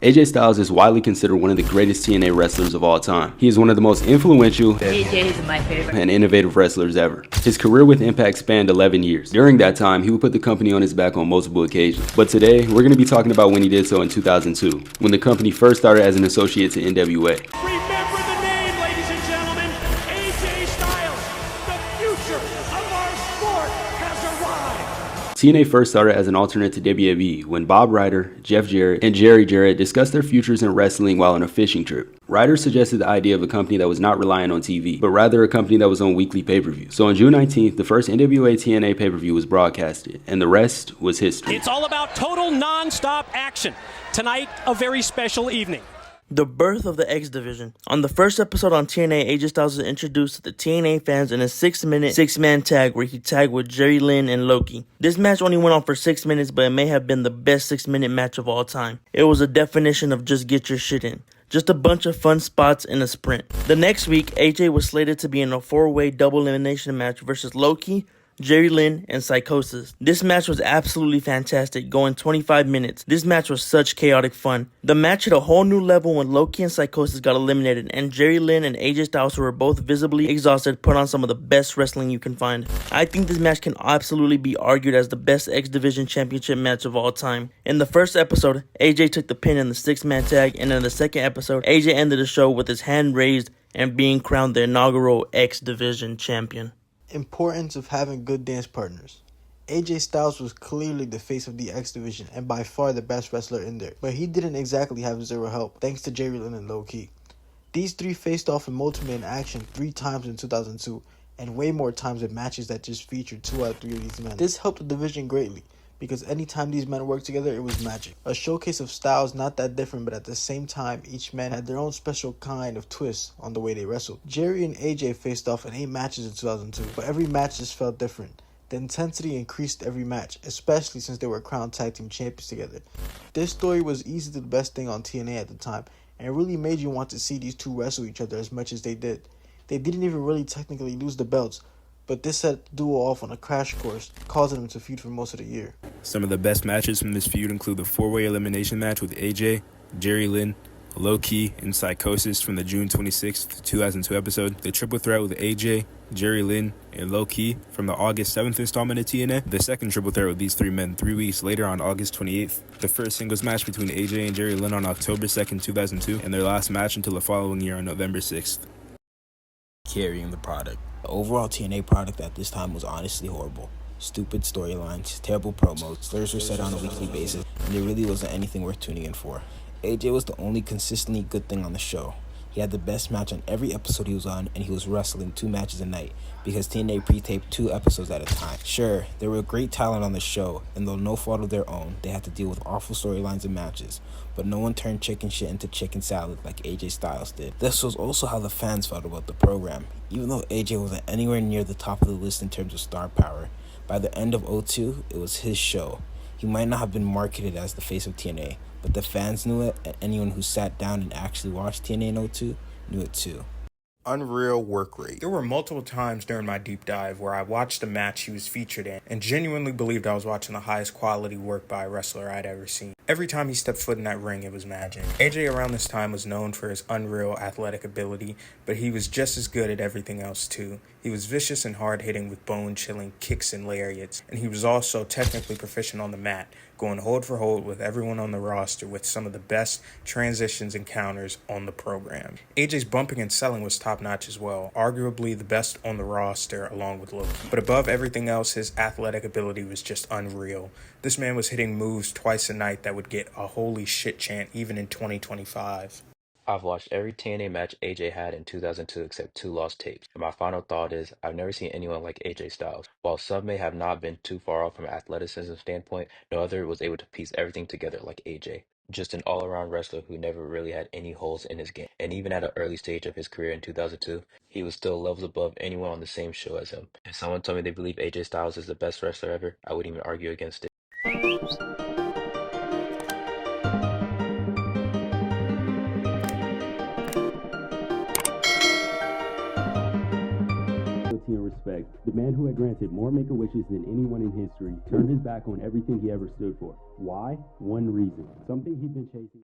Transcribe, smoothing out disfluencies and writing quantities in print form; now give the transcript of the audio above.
AJ Styles is widely considered one of the greatest TNA wrestlers of all time. He is one of the most influential AJ is my favorite and innovative wrestlers ever. His career with Impact spanned 11 years. During that time, he would put the company on his back on multiple occasions. But today, we're going to be talking about when he did so in 2002, when the company first started as an associate to NWA. Remember the name, ladies and gentlemen, AJ Styles. The future of our sport has arrived. TNA first started as an alternate to WWE when Bob Ryder, Jeff Jarrett, and Jerry Jarrett discussed their futures in wrestling while on a fishing trip. Ryder suggested the idea of a company that was not relying on TV, but rather a company that was on weekly pay-per-view. So on June 19th, the first NWA TNA pay-per-view was broadcasted, and the rest was history. It's all about total non-stop action. Tonight, a very special evening. The birth of the X Division. On the first episode on TNA, AJ Styles was introduced to the TNA fans in a 6-minute, 6-man tag where he tagged with Jerry Lynn and Loki. This match only went on for 6 minutes, but it may have been the best 6-minute match of all time. It was a definition of just get your shit in. Just a bunch of fun spots in a sprint. The next week, AJ was slated to be in a 4-way double elimination match versus Loki, Jerry Lynn, and Psychosis. This match was absolutely fantastic, going 25 minutes. This match was such chaotic fun. The match hit a whole new level when Loki and Psychosis got eliminated, and Jerry Lynn and AJ Styles, who were both visibly exhausted, put on some of the best wrestling you can find. I think this match can absolutely be argued as the best X Division championship match of all time. In the first episode, AJ took the pin in the 6-man tag, and in the second episode, AJ ended the show with his hand raised and being crowned the inaugural X Division champion. Importance of having good dance partners. AJ Styles was clearly the face of the X Division and by far the best wrestler in there, but he didn't exactly have zero help thanks to Jerry Lynn and Low Key. These three faced off in multi-man action 3 times in 2002 and way more times in matches that just featured 2 out of 3 of these men. This helped the division greatly because anytime these men worked together, it was magic. A showcase of styles not that different, but at the same time, each man had their own special kind of twist on the way they wrestled. Jerry and AJ faced off in 8 matches in 2002, but every match just felt different. The intensity increased every match, especially since they were crowned tag team champions together. This story was easily the best thing on TNA at the time, and it really made you want to see these two wrestle each other as much as they did. They didn't even really technically lose the belts, but this set the duo off on a crash course, causing them to feud for most of the year. Some of the best matches from this feud include the 4-way elimination match with AJ, Jerry Lynn, Low-Key, and Psychosis from the June 26th, 2002 episode, the triple threat with AJ, Jerry Lynn, and Low-Key from the August 7th installment of TNA, the second triple threat with these 3 men 3 weeks later on August 28th, the first singles match between AJ and Jerry Lynn on October 2nd, 2002, and their last match until the following year on November 6th. Carrying the product. The overall TNA product at this time was honestly horrible. Stupid storylines, terrible promos, slurs were said on a weekly basis, and there really wasn't anything worth tuning in for. AJ was the only consistently good thing on the show. He had the best match on every episode he was on, and he was wrestling 2 matches a night because TNA pre-taped 2 episodes at a time. Sure, there were great talent on the show, and though no fault of their own, they had to deal with awful storylines and matches, but no one turned chicken shit into chicken salad like AJ Styles did. This was also how the fans felt about the program. Even though AJ wasn't anywhere near the top of the list in terms of star power, by the end of 2002, it was his show. He might not have been marketed as the face of TNA, but the fans knew it, and anyone who sat down and actually watched TNA in 2002 knew it too. Unreal work rate. There were multiple times during my deep dive where I watched a match he was featured in and genuinely believed I was watching the highest quality work by a wrestler I'd ever seen. Every time he stepped foot in that ring, it was magic. AJ around this time was known for his unreal athletic ability, but he was just as good at everything else too. He was vicious and hard-hitting with bone-chilling kicks and lariats, and he was also technically proficient on the mat, going hold for hold with everyone on the roster with some of the best transitions and counters on the program. AJ's bumping and selling was top-notch as well, arguably the best on the roster along with Loki. But above everything else, his athletic ability was just unreal. This man was hitting moves twice a night that would get a holy shit chant even in 2025. I've watched every TNA match AJ had in 2002 except 2 lost tapes, and my final thought is I've never seen anyone like AJ Styles. While some may have not been too far off from an athleticism standpoint, no other was able to piece everything together like AJ. Just an all-around wrestler who never really had any holes in his game, and even at an early stage of his career in 2002, he was still levels above anyone on the same show as him. If someone told me they believe AJ Styles is the best wrestler ever, I wouldn't even argue against it. And respect, the man who had granted more Make-A-Wishes than anyone in history turned his back on everything he ever stood for. Why? One reason. Something he'd been chasing.